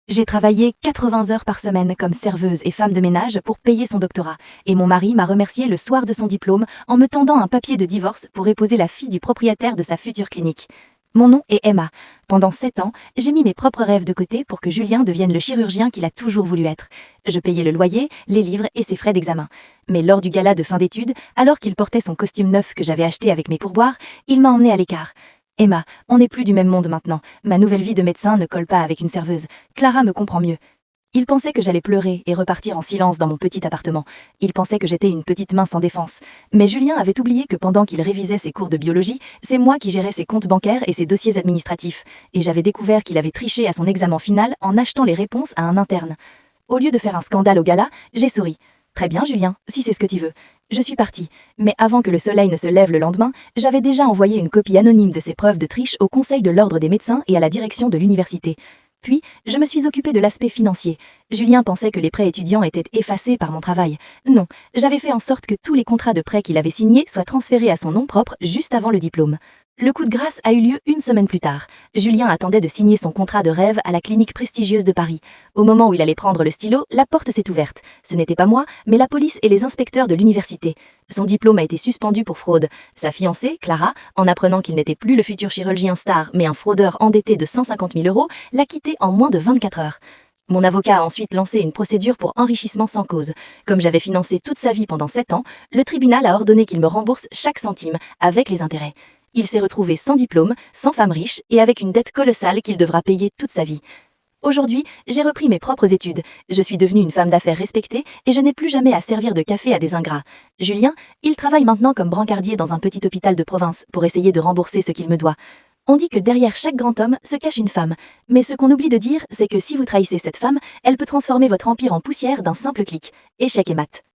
J'ai travaillé 80 heures par semaine comme serveuse et femme de ménage pour payer son doctorat, et mon mari m'a remercié le soir de son diplôme en me tendant un papier de divorce pour épouser la fille du propriétaire de sa future clinique. Mon nom est Emma. Pendant 7 ans, j'ai mis mes propres rêves de côté pour que Julien devienne le chirurgien qu'il a toujours voulu être. Je payais le loyer, les livres et ses frais d'examen. Mais lors du gala de fin d'études, alors qu'il portait son costume neuf que j'avais acheté avec mes pourboires, il m'a emmené à l'écart. Emma, on n'est plus du même monde maintenant. Ma nouvelle vie de médecin ne colle pas avec une serveuse. Clara me comprend mieux. Il pensait que j'allais pleurer et repartir en silence dans mon petit appartement. Il pensait que j'étais une petite main sans défense. Mais Julien avait oublié que pendant qu'il révisait ses cours de biologie, c'est moi qui gérais ses comptes bancaires et ses dossiers administratifs. Et j'avais découvert qu'il avait triché à son examen final en achetant les réponses à un interne. Au lieu de faire un scandale au gala, j'ai souri. Très bien, Julien, si c'est ce que tu veux. Je suis partie, mais avant que le soleil ne se lève le lendemain, j'avais déjà envoyé une copie anonyme de ces preuves de triche au Conseil de l'Ordre des médecins et à la direction de l'université. Puis, je me suis occupée de l'aspect financier. Julien pensait que les prêts étudiants étaient effacés par mon travail. Non, j'avais fait en sorte que tous les contrats de prêt qu'il avait signés soient transférés à son nom propre juste avant le diplôme. Le coup de grâce a eu lieu une semaine plus tard. Julien attendait de signer son contrat de rêve à la clinique prestigieuse de Paris. Au moment où il allait prendre le stylo, la porte s'est ouverte. Ce n'était pas moi, mais la police et les inspecteurs de l'université. Son diplôme a été suspendu pour fraude. Sa fiancée, Clara, en apprenant qu'il n'était plus le futur chirurgien star, mais un fraudeur endetté de 150 000 euros, l'a quitté en moins de 24 heures. Mon avocat a ensuite lancé une procédure pour enrichissement sans cause. Comme j'avais financé toute sa vie pendant 7 ans, le tribunal a ordonné qu'il me rembourse chaque centime, avec les intérêts. Il s'est retrouvé sans diplôme, sans femme riche et avec une dette colossale qu'il devra payer toute sa vie. Aujourd'hui, j'ai repris mes propres études. Je suis devenue une femme d'affaires respectée et je n'ai plus jamais à servir de café à des ingrats. Julien, il travaille maintenant comme brancardier dans un petit hôpital de province pour essayer de rembourser ce qu'il me doit. On dit que derrière chaque grand homme se cache une femme. Mais ce qu'on oublie de dire, c'est que si vous trahissez cette femme, elle peut transformer votre empire en poussière d'un simple clic. Échec et mat.